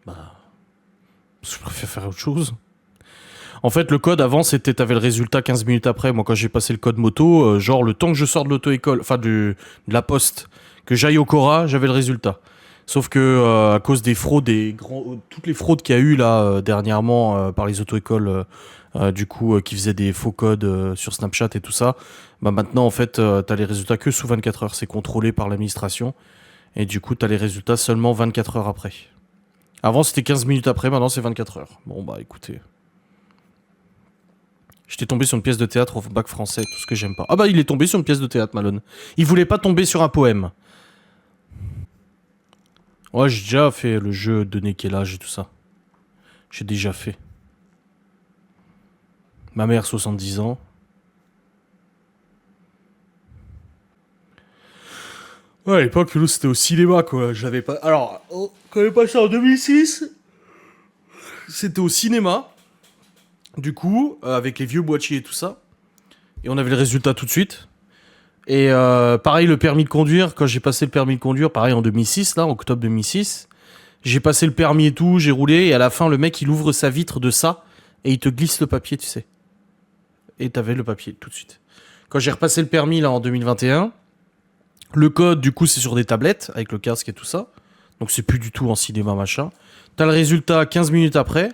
Bah, je préfère faire autre chose. En fait, le code avant, c'était t'avais le résultat 15 minutes après. Moi, quand j'ai passé le code moto, genre le temps que je sors de l'auto-école, enfin de la poste, que j'aille au Cora, j'avais le résultat. Sauf que à cause des fraudes, toutes les fraudes qu'il y a eu là dernièrement par les auto-écoles, du coup, qui faisaient des faux codes sur Snapchat et tout ça, bah maintenant en fait, t'as les résultats que sous 24 heures. C'est contrôlé par l'administration et du coup, t'as les résultats seulement 24 heures après. Avant, c'était 15 minutes après, maintenant c'est 24 heures. Bon bah écoutez. J'étais tombé sur une pièce de théâtre au bac français, tout ce que j'aime pas. Ah bah il est tombé sur une pièce de théâtre, Malone. Il voulait pas tomber sur un poème. Ouais, j'ai déjà fait le jeu de Nekelage et tout ça. J'ai déjà fait. Ma mère, 70 ans. Ouais, à l'époque, c'était au cinéma, quoi. J'avais pas... Alors, quand j'ai passé en 2006, c'était au cinéma. Du coup, avec les vieux boîtiers et tout ça. Et on avait le résultat tout de suite. Et pareil, le permis de conduire, quand j'ai passé le permis de conduire, pareil en 2006, là, en octobre 2006, j'ai passé le permis et tout, j'ai roulé, et à la fin, le mec, il ouvre sa vitre de ça, et il te glisse le papier, tu sais. Et t'avais le papier tout de suite. Quand j'ai repassé le permis, là, en 2021, le code, du coup, c'est sur des tablettes, avec le casque et tout ça. Donc c'est plus du tout en cinéma, machin. T'as le résultat 15 minutes après.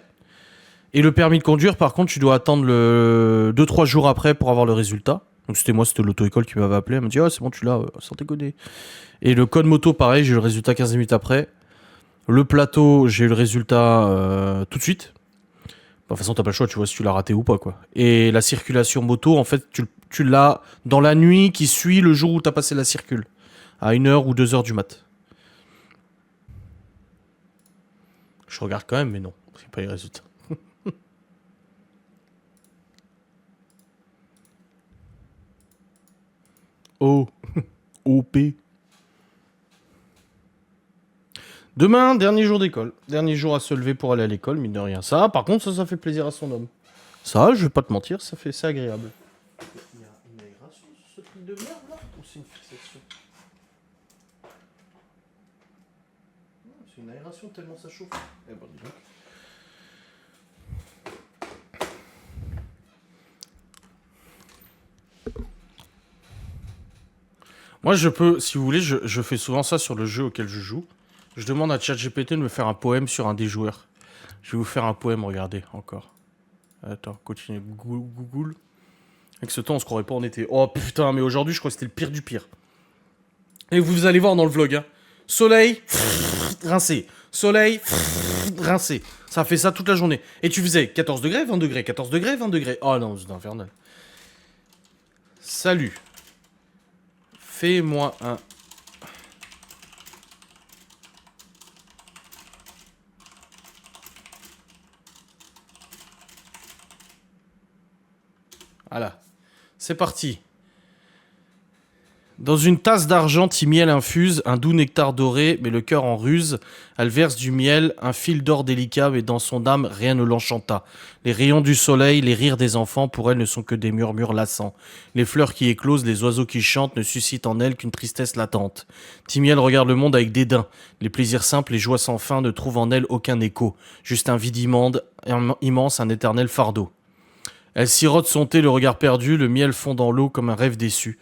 Et le permis de conduire, par contre, tu dois attendre le 2-3 jours après pour avoir le résultat. Donc c'était l'auto-école qui m'avait appelé. Elle m'a dit, ah, c'est bon, tu l'as, sans déconner. Et le code moto, pareil, j'ai eu le résultat 15 minutes après. Le plateau, j'ai eu le résultat tout de suite. De toute façon, t'as pas le choix, tu vois si tu l'as raté ou pas, quoi. Et la circulation moto, en fait, tu l'as dans la nuit qui suit le jour où t'as passé la circule. À 1h ou 2h du mat. Je regarde quand même, mais non, c'est pas les résultats. O. OP. Demain, dernier jour d'école. Dernier jour à se lever pour aller à l'école, mine de rien. Ça, par contre, ça fait plaisir à son homme. Ça, je vais pas te mentir, c'est agréable. Il y a une aération sur ce truc de merde là ou c'est une fixation? C'est une aération tellement ça chauffe. Eh ben, dis donc. Moi, je peux, si vous voulez, je fais souvent ça sur le jeu auquel je joue. Je demande à ChatGPT de me faire un poème sur un des joueurs. Je vais vous faire un poème, regardez, encore. Attends, continue. Google. Avec ce temps, on se croirait pas en été. Oh putain, mais aujourd'hui, je crois que c'était le pire du pire. Et vous allez voir dans le vlog, hein. Soleil, rincé. Soleil, rincé. Ça fait ça toute la journée. Et tu faisais 14 degrés, 20 degrés, 14 degrés, 20 degrés. Oh non, c'est infernal. Salut. Fais-moi un... Voilà. C'est parti. Dans une tasse d'argent, Timiel infuse un doux nectar doré, mais le cœur en ruse. Elle verse du miel, un fil d'or délicat, mais dans son âme, rien ne l'enchanta. Les rayons du soleil, les rires des enfants, pour elle ne sont que des murmures lassants. Les fleurs qui éclosent, les oiseaux qui chantent, ne suscitent en elle qu'une tristesse latente. Timiel regarde le monde avec dédain. Les plaisirs simples, les joies sans fin ne trouvent en elle aucun écho. Juste un vide immense, un éternel fardeau. Elle sirote son thé, le regard perdu, le miel fond dans l'eau comme un rêve déçu.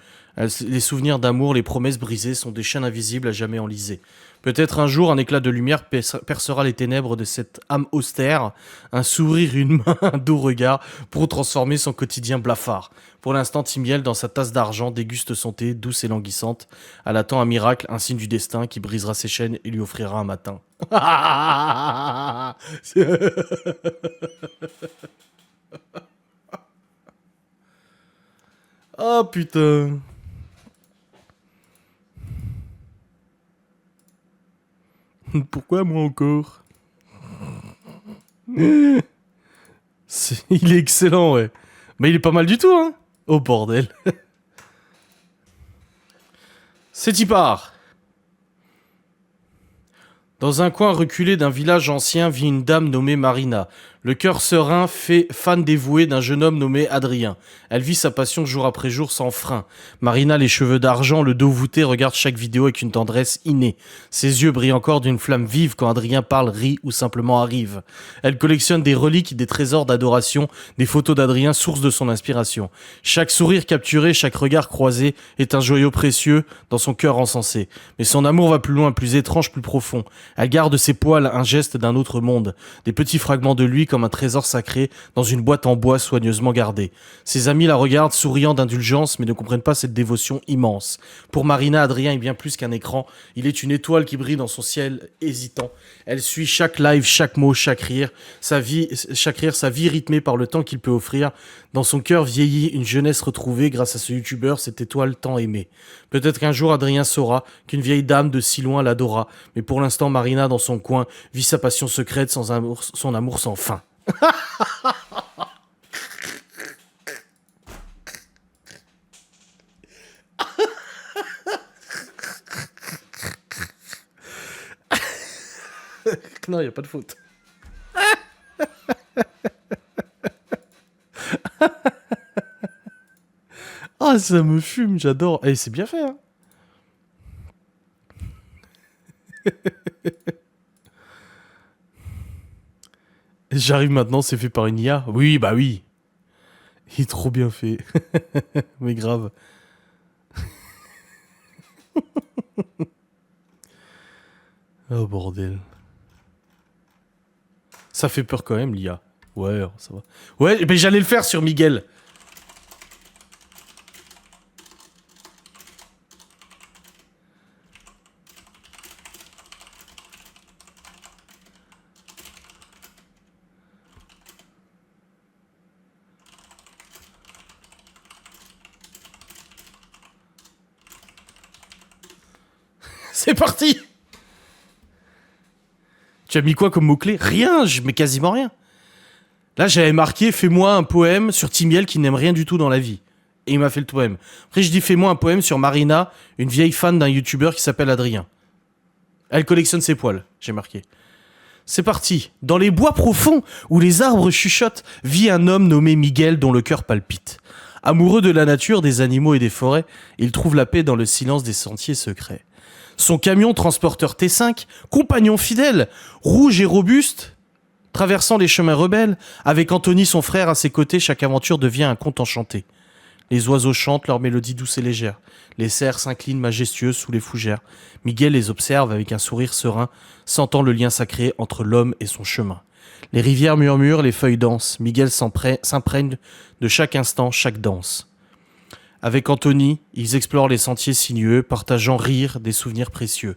Les souvenirs d'amour, les promesses brisées sont des chaînes invisibles à jamais enlisées. Peut-être un jour, un éclat de lumière percera les ténèbres de cette âme austère, un sourire, une main, un doux regard, pour transformer son quotidien blafard. Pour l'instant, Timiel, dans sa tasse d'argent, déguste son thé, douce et languissante. Elle attend un miracle, un signe du destin qui brisera ses chaînes et lui offrira un matin. Oh putain. Pourquoi moi encore? Il est excellent, ouais. Mais il est pas mal du tout, hein. Oh bordel. C'est y part. Dans un coin reculé d'un village ancien vit une dame nommée Marina. Le cœur serein, fan dévoué d'un jeune homme nommé Adrien. Elle vit sa passion jour après jour sans frein. Marina, les cheveux d'argent, le dos voûté, regarde chaque vidéo avec une tendresse innée. Ses yeux brillent encore d'une flamme vive quand Adrien parle, rit ou simplement arrive. Elle collectionne des reliques, des trésors d'adoration, des photos d'Adrien, source de son inspiration. Chaque sourire capturé, chaque regard croisé est un joyau précieux dans son cœur encensé. Mais son amour va plus loin, plus étrange, plus profond. Elle garde ses poils, un geste d'un autre monde. Des petits fragments de lui comme un trésor sacré dans une boîte en bois soigneusement gardée. Ses amis la regardent, souriant d'indulgence, mais ne comprennent pas cette dévotion immense. Pour Marina, Adrien est bien plus qu'un écran. Il est une étoile qui brille dans son ciel hésitant. Elle suit chaque live, chaque mot, chaque rire, sa vie rythmée par le temps qu'il peut offrir. Dans son cœur vieillit une jeunesse retrouvée grâce à ce youtubeur, cette étoile tant aimée. Peut-être qu'un jour Adrien saura qu'une vieille dame de si loin l'adora, mais pour l'instant Marina dans son coin vit sa passion secrète son amour sans fin. Non, il n'y a pas de faute. Ah, ça me fume, j'adore. Et c'est bien fait, hein. J'arrive maintenant, c'est fait par une IA. Oui, bah oui. Il est trop bien fait. Mais grave. Oh bordel. Ça fait peur quand même, l'IA. Ouais, ça va. Ouais, mais j'allais le faire sur Miguel. C'est parti. Tu as mis quoi comme mot-clé? Rien, je mets quasiment rien. Là, j'avais marqué « Fais-moi un poème sur Timiel qui n'aime rien du tout dans la vie ». Et il m'a fait le poème. Après, je dis « Fais-moi un poème sur Marina, une vieille fan d'un youtubeur qui s'appelle Adrien. Elle collectionne ses poils », j'ai marqué. C'est parti. Dans les bois profonds où les arbres chuchotent, vit un homme nommé Miguel dont le cœur palpite. Amoureux de la nature, des animaux et des forêts, il trouve la paix dans le silence des sentiers secrets. Son camion transporteur T5, compagnon fidèle, rouge et robuste, traversant les chemins rebelles, avec Anthony son frère à ses côtés, chaque aventure devient un conte enchanté. Les oiseaux chantent leur mélodie douce et légère. Les cerfs s'inclinent majestueux sous les fougères. Miguel les observe avec un sourire serein, sentant le lien sacré entre l'homme et son chemin. Les rivières murmurent, les feuilles dansent. Miguel s'imprègne de chaque instant, chaque danse. Avec Anthony, ils explorent les sentiers sinueux, partageant rire des souvenirs précieux.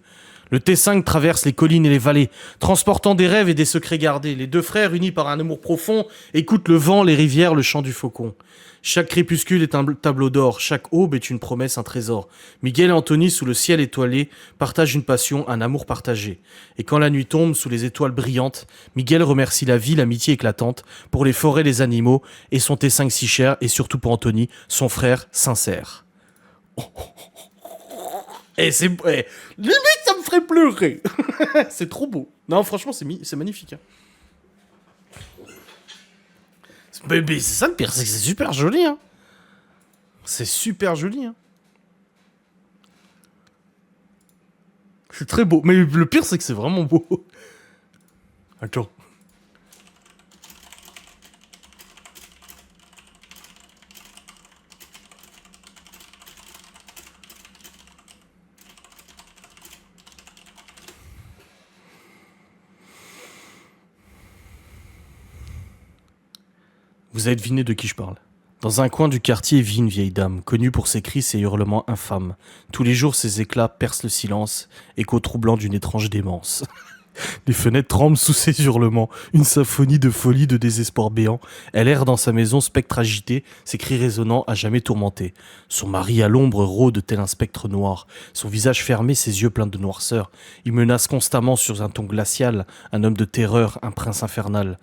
Le T5 traverse les collines et les vallées, transportant des rêves et des secrets gardés. Les deux frères, unis par un amour profond, écoutent le vent, les rivières, le chant du faucon. Chaque crépuscule est un tableau d'or, chaque aube est une promesse, un trésor. Miguel et Anthony, sous le ciel étoilé, partagent une passion, un amour partagé. Et quand la nuit tombe sous les étoiles brillantes, Miguel remercie la vie, l'amitié éclatante, pour les forêts, les animaux, et son T5 si cher, et surtout pour Anthony, son frère sincère. Et c'est... limite, ça me ferait pleurer. C'est trop beau. Non, franchement, c'est magnifique. Hein. Mais c'est ça le pire, c'est que c'est super joli. Hein. C'est super joli. Hein. C'est très beau. Mais le pire, c'est que c'est vraiment beau. Attends. Vous avez deviné de qui je parle. Dans un coin du quartier vit une vieille dame, connue pour ses cris et ses hurlements infâmes. Tous les jours, ses éclats percent le silence, écho troublant d'une étrange démence. Les fenêtres tremblent sous ses hurlements, une symphonie de folie, de désespoir béant. Elle erre dans sa maison, spectre agité, ses cris résonnants à jamais tourmentés. Son mari à l'ombre rôde tel un spectre noir, son visage fermé, ses yeux pleins de noirceur. Il menace constamment sur un ton glacial, un homme de terreur, un prince infernal.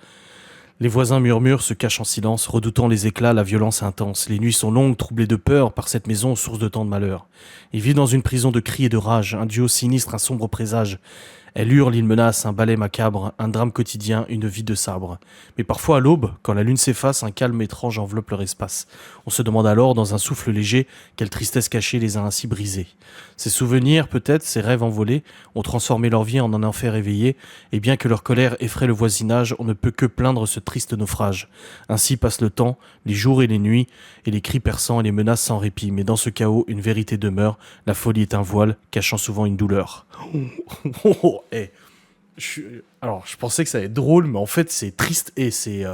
Les voisins murmurent, se cachent en silence, redoutant les éclats, la violence intense. Les nuits sont longues, troublées de peur par cette maison, source de tant de malheur. Il vit dans une prison de cris et de rage, un duo sinistre, un sombre présage. Elle hurle, il menace, un balai macabre, un drame quotidien, une vie de sabre. Mais parfois à l'aube, quand la lune s'efface, un calme étrange enveloppe leur espace. On se demande alors, dans un souffle léger, quelle tristesse cachée les a ainsi brisés. Ces souvenirs, peut-être, ces rêves envolés, ont transformé leur vie en un enfer éveillé, et bien que leur colère effraie le voisinage, on ne peut que plaindre ce triste naufrage. Ainsi passe le temps, les jours et les nuits, et les cris perçants et les menaces sans répit. Mais dans ce chaos, une vérité demeure, la folie est un voile, cachant souvent une douleur. Eh, alors, je pensais que ça allait être drôle, mais en fait, c'est triste et c'est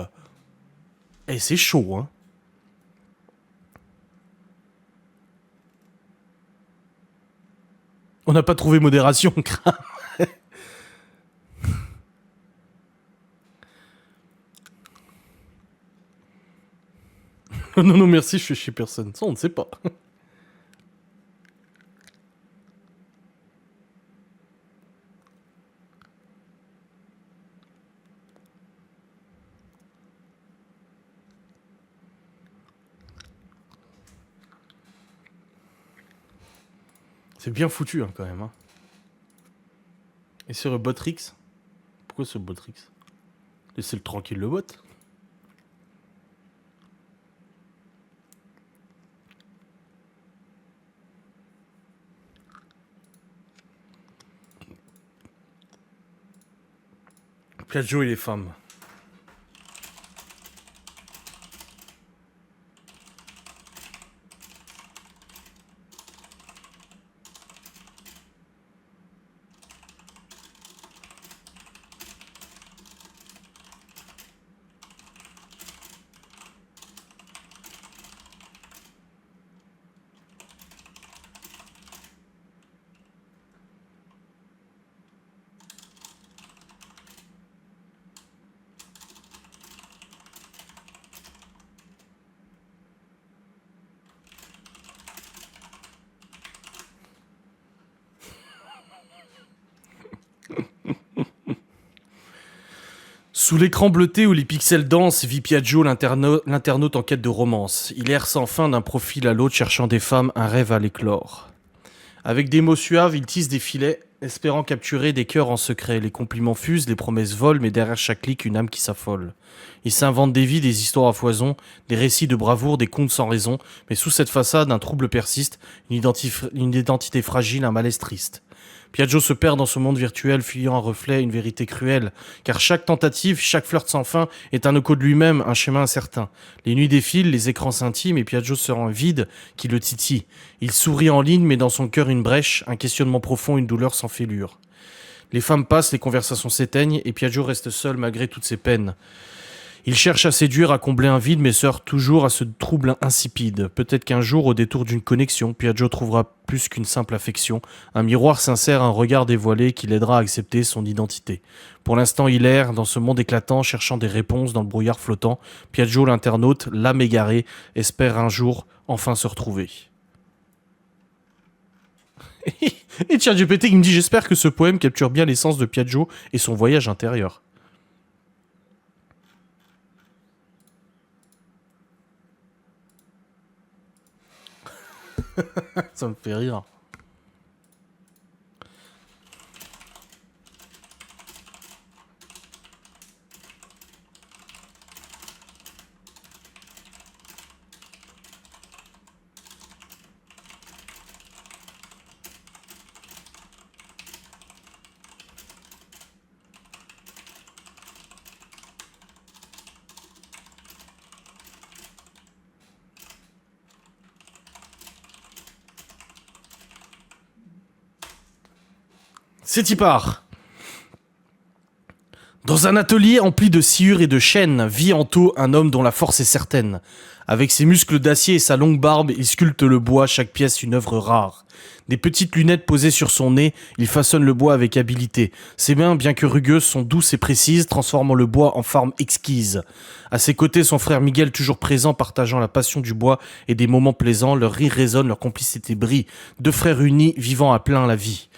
chaud, hein. On n'a pas trouvé modération, grave. Non, non, merci, je suis chez personne. Ça, on ne sait pas. C'est bien foutu, hein, quand même. Hein. Et sur le Botrix? Pourquoi ce Botrix? Laissez-le tranquille, le bot. Piaggio et les femmes. Sous l'écran bleuté où les pixels dansent, vit Piaggio, l'internaute en quête de romance. Il erre sans fin d'un profil à l'autre, cherchant des femmes, un rêve à l'éclore. Avec des mots suaves, il tisse des filets, espérant capturer des cœurs en secret. Les compliments fusent, les promesses volent, mais derrière chaque clic, une âme qui s'affole. Il s'invente des vies, des histoires à foison, des récits de bravoure, des contes sans raison, mais sous cette façade, un trouble persiste, une identité fragile, un malaise triste. Piaggio se perd dans ce monde virtuel, fuyant un reflet, une vérité cruelle. Car chaque tentative, chaque flirt sans fin est un écho de lui-même, un schéma incertain. Les nuits défilent, les écrans scintillent, mais Piaggio se rend vide qui le titille. Il sourit en ligne, mais dans son cœur une brèche, un questionnement profond, une douleur sans fêlure. Les femmes passent, les conversations s'éteignent, et Piaggio reste seul malgré toutes ses peines. Il cherche à séduire, à combler un vide, mais se heurte toujours à ce trouble insipide. Peut-être qu'un jour, au détour d'une connexion, Piaggio trouvera plus qu'une simple affection, un miroir sincère, un regard dévoilé qui l'aidera à accepter son identité. Pour l'instant, il erre dans ce monde éclatant, cherchant des réponses dans le brouillard flottant. Piaggio, l'internaute, l'âme égarée, espère un jour enfin se retrouver. Et ChatGPT qui me dit « J'espère que ce poème capture bien l'essence de Piaggio et son voyage intérieur. » Ça me fait rire. C'est y part. Dans un atelier empli de sciures et de chaînes, vit en taux un homme dont la force est certaine. Avec ses muscles d'acier et sa longue barbe, il sculpte le bois, chaque pièce une œuvre rare. Des petites lunettes posées sur son nez, il façonne le bois avec habileté. Ses mains, bien que rugueuses, sont douces et précises, transformant le bois en forme exquise. À ses côtés, son frère Miguel, toujours présent, partageant la passion du bois et des moments plaisants, leur rire résonne, leur complicité brille. Deux frères unis, vivant à plein la vie.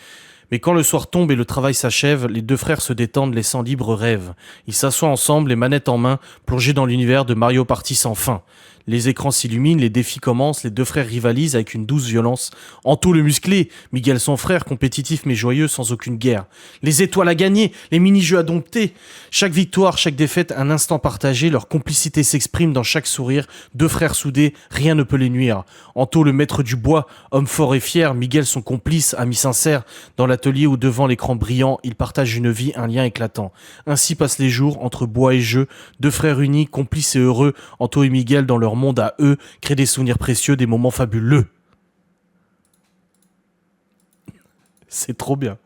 Mais quand le soir tombe et le travail s'achève, les deux frères se détendent, laissant libre rêve. Ils s'assoient ensemble, les manettes en main, plongés dans l'univers de Mario Party sans fin. Les écrans s'illuminent, les défis commencent, les deux frères rivalisent avec une douce violence. Anto le musclé, Miguel son frère, compétitif mais joyeux sans aucune guerre. Les étoiles à gagner, les mini-jeux à dompter. Chaque victoire, chaque défaite, un instant partagé, leur complicité s'exprime dans chaque sourire. Deux frères soudés, rien ne peut les nuire. Anto le maître du bois, homme fort et fier, Miguel son complice, ami sincère. Dans l'atelier ou devant l'écran brillant, ils partagent une vie, un lien éclatant. Ainsi passent les jours entre bois et jeu, deux frères unis, complices et heureux, Anto et Miguel dans leur monde à eux, créent des souvenirs précieux, des moments fabuleux. C'est trop bien.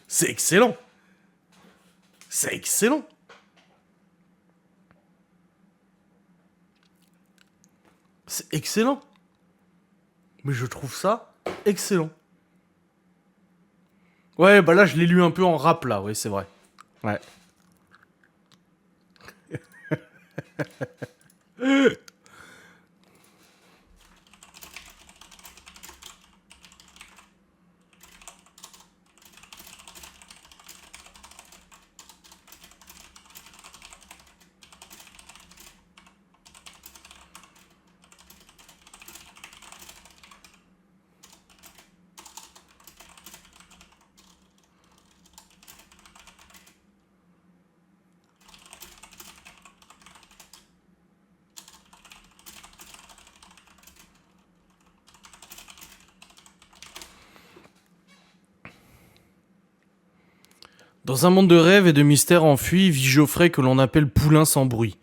C'est excellent. C'est excellent. C'est excellent. Mais je trouve ça excellent. Ouais, bah là, je l'ai lu un peu en rap, là, oui, c'est vrai. Ouais. Dans un monde de rêves et de mystères enfuis, vit Geoffrey que l'on appelle Poulain sans bruit.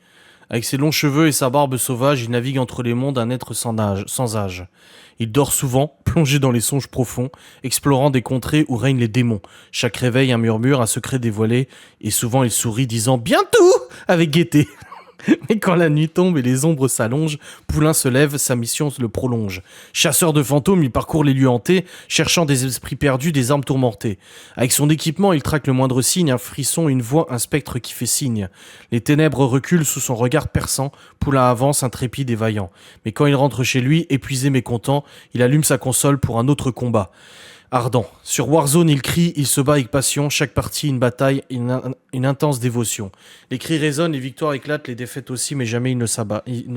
Avec ses longs cheveux et sa barbe sauvage, il navigue entre les mondes un être sans âge. Il dort souvent, plongé dans les songes profonds, explorant des contrées où règnent les démons. Chaque réveil, un murmure, un secret dévoilé, et souvent il sourit disant « Bientôt !» avec gaieté. Mais quand la nuit tombe et les ombres s'allongent, Poulain se lève, sa mission le prolonge. Chasseur de fantômes, il parcourt les lieux hantés, cherchant des esprits perdus, des âmes tourmentées. Avec son équipement, il traque le moindre signe, un frisson, une voix, un spectre qui fait signe. Les ténèbres reculent sous son regard perçant, Poulain avance, intrépide et vaillant. Mais quand il rentre chez lui, épuisé mais content, il allume sa console pour un autre combat. Ardent. Sur Warzone, il crie, il se bat avec passion, chaque partie une bataille, une intense dévotion. Les cris résonnent, les victoires éclatent, les défaites aussi, mais jamais ils ne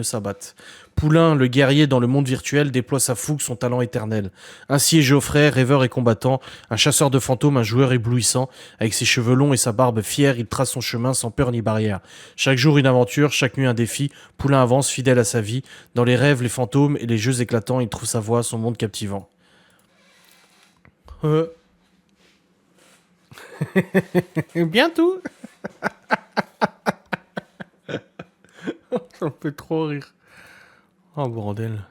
s'abattent. Poulain, le guerrier dans le monde virtuel, déploie sa fougue, son talent éternel. Ainsi est Geoffrey, rêveur et combattant, un chasseur de fantômes, un joueur éblouissant. Avec ses cheveux longs et sa barbe fière, il trace son chemin sans peur ni barrière. Chaque jour une aventure, chaque nuit un défi, Poulain avance fidèle à sa vie. Dans les rêves, les fantômes et les jeux éclatants, il trouve sa voie, son monde captivant. Bientôt. Ça me fait trop rire. Oh bordel.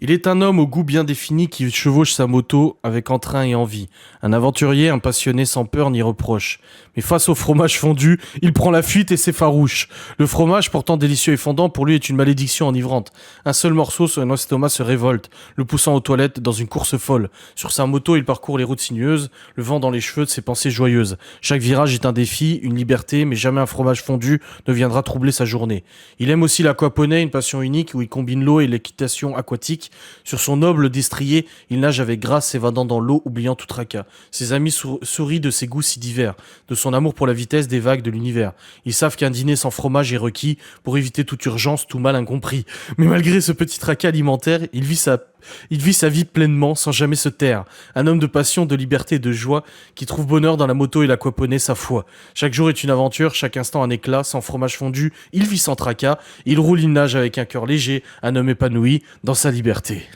Il est un homme au goût bien défini qui chevauche sa moto avec entrain et envie. Un aventurier, un passionné sans peur ni reproche. Mais face au fromage fondu, il prend la fuite et s'effarouche. Le fromage, pourtant délicieux et fondant, pour lui est une malédiction enivrante. Un seul morceau, son estomac se révolte, le poussant aux toilettes dans une course folle. Sur sa moto, il parcourt les routes sinueuses, le vent dans les cheveux de ses pensées joyeuses. Chaque virage est un défi, une liberté, mais jamais un fromage fondu ne viendra troubler sa journée. Il aime aussi l'aquaponie, une passion unique où il combine l'eau et l'équitation aquatique. Sur son noble destrier, il nage avec grâce, s'évadant dans l'eau, oubliant tout tracas. Ses amis sourient de ses goûts si divers, de son amour pour la vitesse des vagues de l'univers. Ils savent qu'un dîner sans fromage est requis pour éviter toute urgence, tout mal incompris. Mais malgré ce petit tracas alimentaire, il vit sa vie pleinement, sans jamais se taire. Un homme de passion, de liberté et de joie, qui trouve bonheur dans la moto et l'aquaponie, sa foi. Chaque jour est une aventure, chaque instant un éclat, sans fromage fondu, il vit sans tracas, il roule, il nage avec un cœur léger, un homme épanoui dans sa liberté.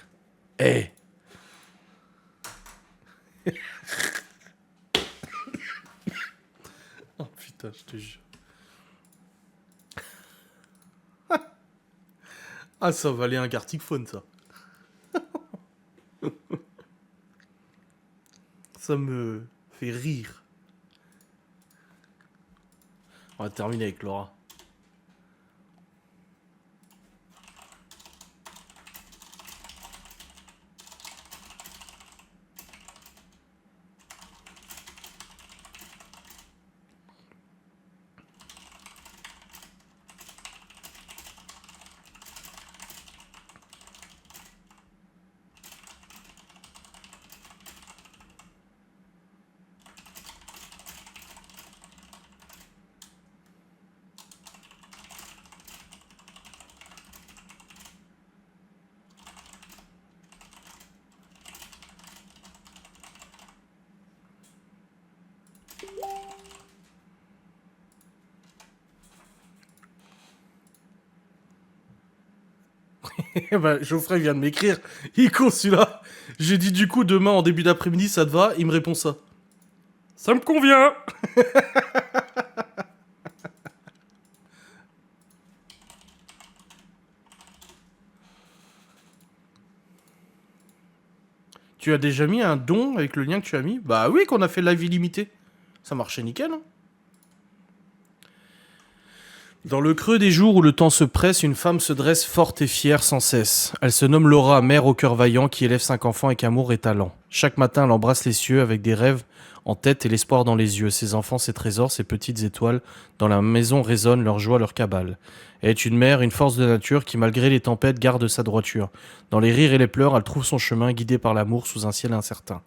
Eh. Oh putain, je te jure. Ah, ça valait un Gartic Phone, ça. Ça me fait rire. On va terminer avec Laura. Bah, Geoffrey vient de m'écrire. Il est con celui-là. J'ai dit du coup demain en début d'après-midi, ça te va? Il me répond ça. Ça me convient. Tu as déjà mis un don avec le lien que tu as mis? Bah oui, qu'on a fait live illimité. Ça marchait nickel, hein. Dans le creux des jours où le temps se presse, une femme se dresse forte et fière sans cesse. Elle se nomme Laura, mère au cœur vaillant, qui élève 5 enfants avec amour et talent. Chaque matin, elle embrasse les cieux avec des rêves en tête et l'espoir dans les yeux. Ses enfants, ses trésors, ses petites étoiles, dans la maison résonnent leur joie, leur cabale. Elle est une mère, une force de nature qui, malgré les tempêtes, garde sa droiture. Dans les rires et les pleurs, elle trouve son chemin, guidée par l'amour sous un ciel incertain.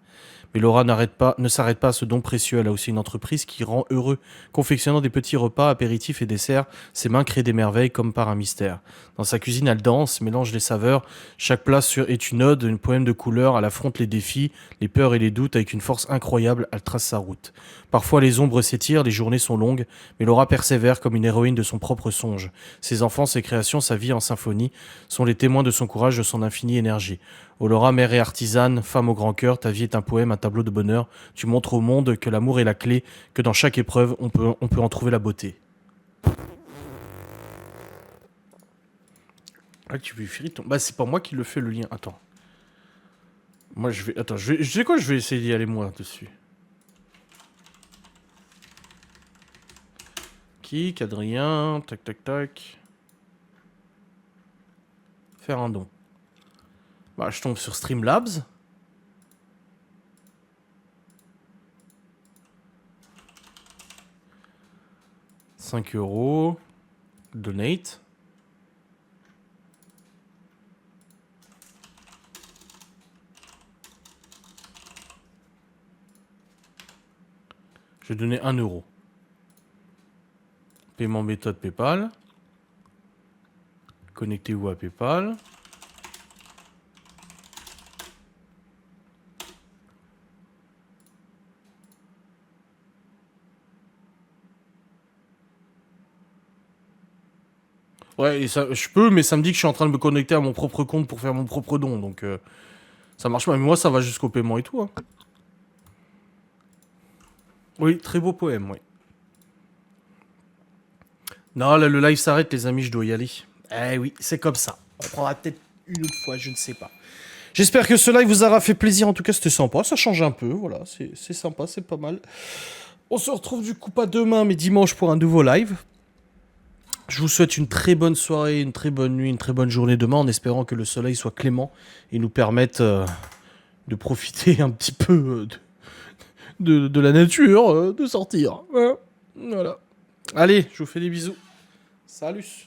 Mais Laura ne s'arrête pas à ce don précieux. Elle a aussi une entreprise qui rend heureux. Confectionnant des petits repas, apéritifs et desserts, ses mains créent des merveilles comme par un mystère. Dans sa cuisine, elle danse, mélange les saveurs. Chaque plat est une ode, une poème de couleurs. Elle affronte les défis, les peurs et les doutes avec une force incroyable. Elle trace sa route. Parfois, les ombres s'étirent, les journées sont longues, mais Laura persévère comme une héroïne de son propre songe. Ses enfants, ses créations, sa vie en symphonie sont les témoins de son courage, de son infinie énergie. Ô Laura, mère et artisane, femme au grand cœur, ta vie est un poème, un tableau de bonheur. Tu montres au monde que l'amour est la clé, que dans chaque épreuve, on peut en trouver la beauté. Ah, tu veux filer ton... Bah, c'est pas moi qui le fais, le lien. Attends. Moi, je vais... Attends, je sais quoi, je vais essayer d'y aller, moi, dessus. Kik, Adrien, tac, tac, tac. Faire un don. Bah, je tombe sur Streamlabs. €5. Donate. Je vais donner 1 €. Paiement méthode PayPal. Connectez-vous à PayPal. Ouais, et ça, je peux, mais ça me dit que je suis en train de me connecter à mon propre compte pour faire mon propre don, donc ça marche pas. Mais moi, ça va jusqu'au paiement et tout. Hein. Oui, très beau poème, oui. Non, là, le live s'arrête, les amis, je dois y aller. Eh oui, c'est comme ça. On prendra peut-être une autre fois, je ne sais pas. J'espère que ce live vous aura fait plaisir. En tout cas, c'était sympa. Ça change un peu. Voilà, c'est sympa, c'est pas mal. On se retrouve du coup pas demain, mais dimanche pour un nouveau live. Je vous souhaite une très bonne soirée, une très bonne nuit, une très bonne journée demain, en espérant que le soleil soit clément et nous permette de profiter un petit peu de la nature, de sortir. Voilà. Allez, je vous fais des bisous. Salut.